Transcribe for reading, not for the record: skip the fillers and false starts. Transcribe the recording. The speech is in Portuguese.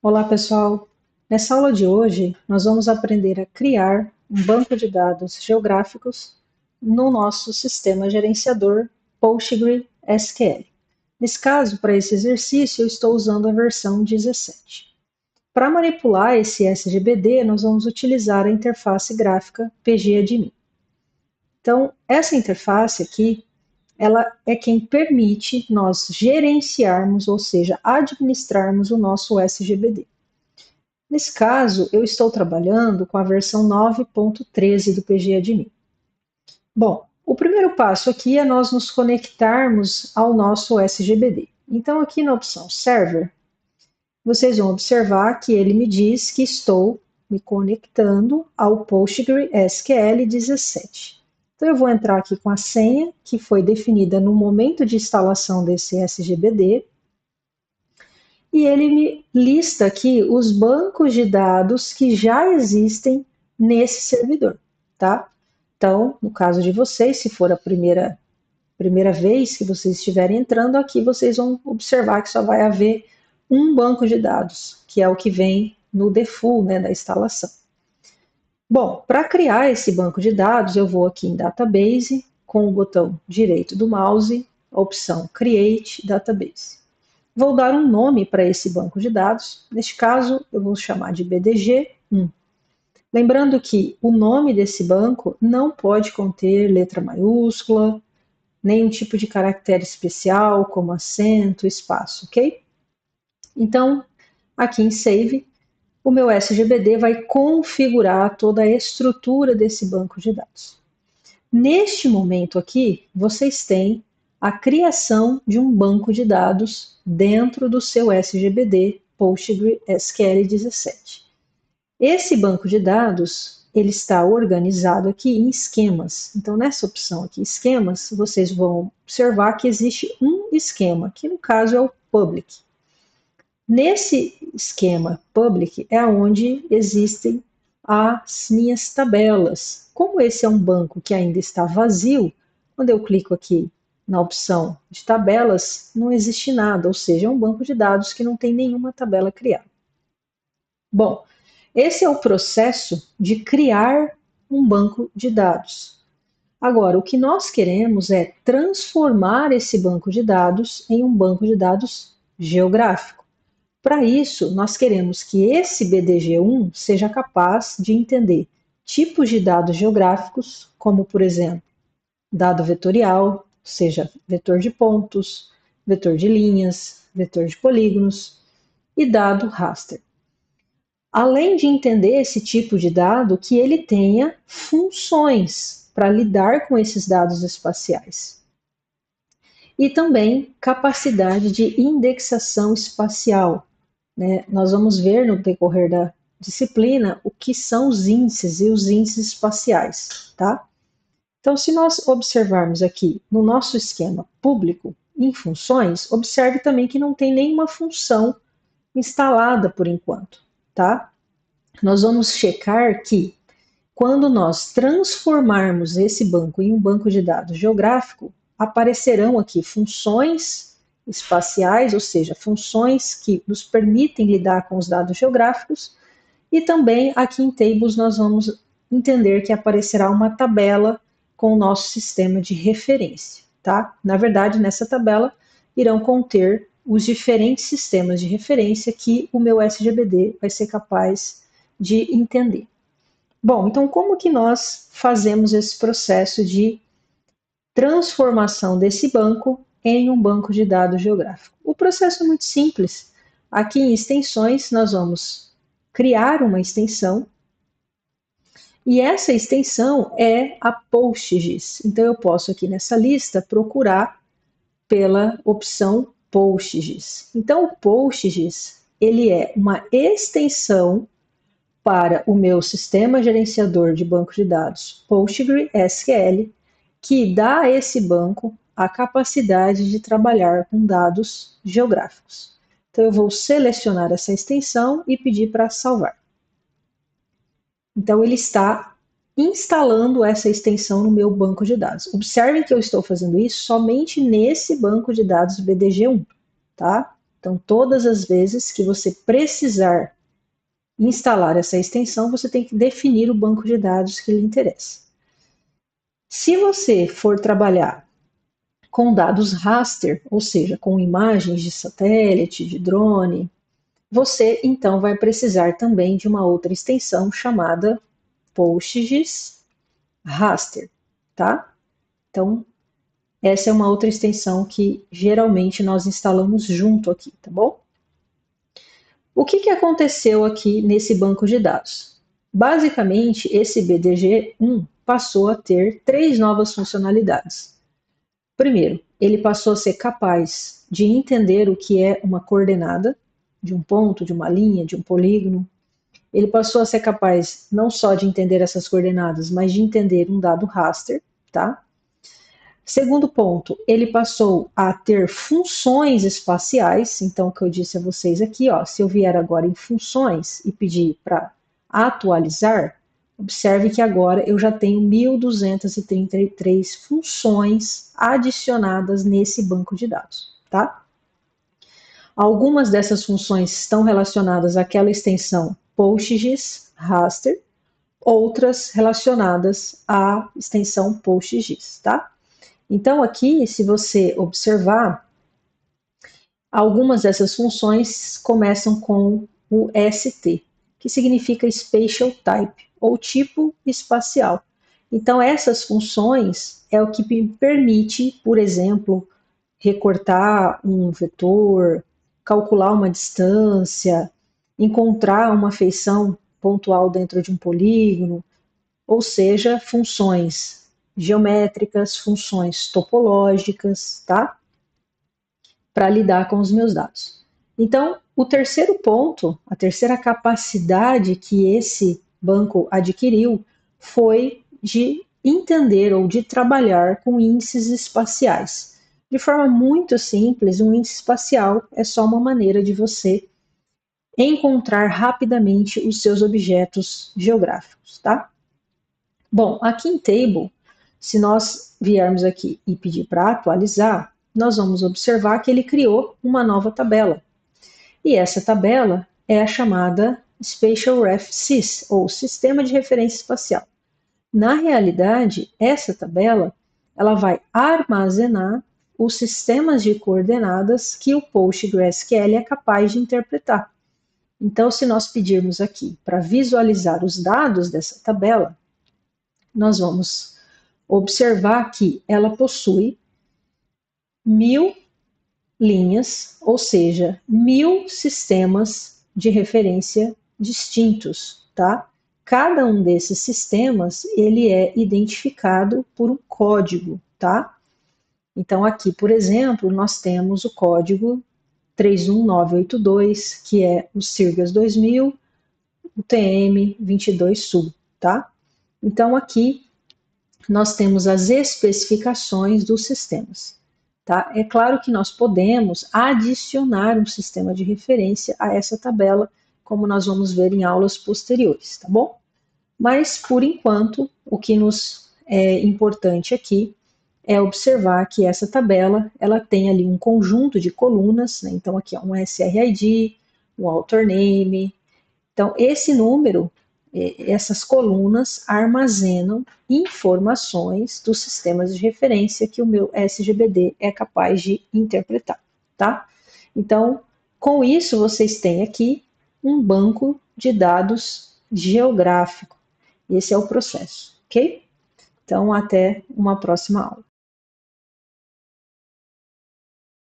Olá, pessoal! Nessa aula de hoje, nós vamos aprender a criar um banco de dados geográficos no nosso sistema gerenciador PostgreSQL. Nesse caso, para esse exercício, eu estou usando a versão 17. Para manipular esse SGBD, nós vamos utilizar a interface gráfica pgadmin. Então, essa interface aqui, ela é quem permite nós gerenciarmos, ou seja, administrarmos o nosso SGBD. Nesse caso, eu estou trabalhando com a versão 9.13 do pgadmin. Bom, o primeiro passo aqui é nós nos conectarmos ao nosso SGBD. Então, aqui na opção Server, vocês vão observar que ele me diz que estou me conectando ao PostgreSQL 17. Então, eu vou entrar aqui com a senha que foi definida no momento de instalação desse SGBD. E ele me lista aqui os bancos de dados que já existem nesse servidor, tá? Então, no caso de vocês, se for a primeira vez que vocês estiverem entrando aqui, vocês vão observar que só vai haver um banco de dados, que é o que vem no default, né, da instalação. Bom, para criar esse banco de dados, eu vou aqui em Database, com o botão direito do mouse, a opção Create Database. Vou dar um nome para esse banco de dados. Neste caso, eu vou chamar de BDG1. Lembrando que o nome desse banco não pode conter letra maiúscula, nenhum tipo de caractere especial, como acento, espaço, ok? Então, aqui em Save, o meu SGBD vai configurar toda a estrutura desse banco de dados. Neste momento aqui, vocês têm a criação de um banco de dados dentro do seu SGBD PostgreSQL 17. Esse banco de dados, ele está organizado aqui em esquemas. Então, nessa opção aqui, esquemas, vocês vão observar que existe um esquema, que no caso é o public. Nesse esquema public é onde existem as minhas tabelas. Como esse é um banco que ainda está vazio, quando eu clico aqui na opção de tabelas, não existe nada, ou seja, é um banco de dados que não tem nenhuma tabela criada. Bom, esse é o processo de criar um banco de dados. Agora, o que nós queremos é transformar esse banco de dados em um banco de dados geográfico. Para isso, nós queremos que esse BDG1 seja capaz de entender tipos de dados geográficos, como, por exemplo, dado vetorial, seja vetor de pontos, vetor de linhas, vetor de polígonos e dado raster. Além de entender esse tipo de dado, que ele tenha funções para lidar com esses dados espaciais. E também capacidade de indexação espacial, né? Nós vamos ver no decorrer da disciplina o que são os índices e os índices espaciais, tá? Então, se nós observarmos aqui no nosso esquema público, em funções, observe também que não tem nenhuma função instalada por enquanto, tá? Nós vamos checar que quando nós transformarmos esse banco em um banco de dados geográfico, aparecerão aqui funções espaciais, ou seja, funções que nos permitem lidar com os dados geográficos, e também aqui em Tables nós vamos entender que aparecerá uma tabela com o nosso sistema de referência, tá? Na verdade, nessa tabela irão conter os diferentes sistemas de referência que o meu SGBD vai ser capaz de entender. Bom, então como que nós fazemos esse processo de transformação desse banco em um banco de dados geográfico? O processo é muito simples. Aqui em extensões, nós vamos criar uma extensão e essa extensão é a PostGIS. Então, eu posso aqui nessa lista procurar pela opção PostGIS. Então, o PostGIS, ele é uma extensão para o meu sistema gerenciador de banco de dados PostgreSQL, que dá a esse banco a capacidade de trabalhar com dados geográficos. Então, eu vou selecionar essa extensão e pedir para salvar. Então, ele está instalando essa extensão no meu banco de dados. Observem que eu estou fazendo isso somente nesse banco de dados BDG1, tá? Então, todas as vezes que você precisar instalar essa extensão, você tem que definir o banco de dados que lhe interessa. Se você for trabalhar com dados raster, ou seja, com imagens de satélite, de drone, você então vai precisar também de uma outra extensão chamada PostGIS Raster, tá? Então, essa é uma outra extensão que geralmente nós instalamos junto aqui, tá bom? O que aconteceu aqui nesse banco de dados? Basicamente, esse BDG1 passou a ter 3 novas funcionalidades. Primeiro, ele passou a ser capaz de entender o que é uma coordenada, de um ponto, de uma linha, de um polígono. Ele passou a ser capaz não só de entender essas coordenadas, mas de entender um dado raster, tá? Segundo ponto, ele passou a ter funções espaciais, então o que eu disse a vocês aqui, ó, se eu vier agora em funções e pedir para atualizar, observe que agora eu já tenho 1.233 funções adicionadas nesse banco de dados, tá? Algumas dessas funções estão relacionadas àquela extensão PostGIS raster, outras relacionadas à extensão PostGIS, tá? Então, aqui, se você observar, algumas dessas funções começam com o ST, que significa Spatial Type, ou tipo espacial. Então, essas funções é o que me permite, por exemplo, recortar um vetor, calcular uma distância, encontrar uma feição pontual dentro de um polígono, ou seja, funções geométricas, funções topológicas, tá? Para lidar com os meus dados. Então, o terceiro ponto, a terceira capacidade que esse banco adquiriu foi de entender ou de trabalhar com índices espaciais. De forma muito simples, um índice espacial é só uma maneira de você encontrar rapidamente os seus objetos geográficos, tá? Bom, aqui em Table, se nós viermos aqui e pedir para atualizar, nós vamos observar que ele criou uma nova tabela. E essa tabela é a chamada Spatial Ref Sys, ou Sistema de Referência Espacial. Na realidade, essa tabela ela vai armazenar os sistemas de coordenadas que o PostgreSQL é capaz de interpretar. Então, se nós pedirmos aqui para visualizar os dados dessa tabela, nós vamos observar que ela possui 1000 linhas, ou seja, 1000 sistemas de referência distintos, tá? Cada um desses sistemas, ele é identificado por um código, tá? Então, aqui, por exemplo, nós temos o código 31982, que é o Sirgas 2000, o TM 22 Sul, tá? Então, aqui nós temos as especificações dos sistemas. Tá? É claro que nós podemos adicionar um sistema de referência a essa tabela, como nós vamos ver em aulas posteriores, tá bom? Mas, por enquanto, o que nos é importante aqui é observar que essa tabela, ela tem ali um conjunto de colunas, né? Então aqui é um SRID, um author name. Então, esse número, essas colunas armazenam informações dos sistemas de referência que o meu SGBD é capaz de interpretar, tá? Então, com isso, vocês têm aqui um banco de dados geográfico. Esse é o processo, ok? Então, até uma próxima aula.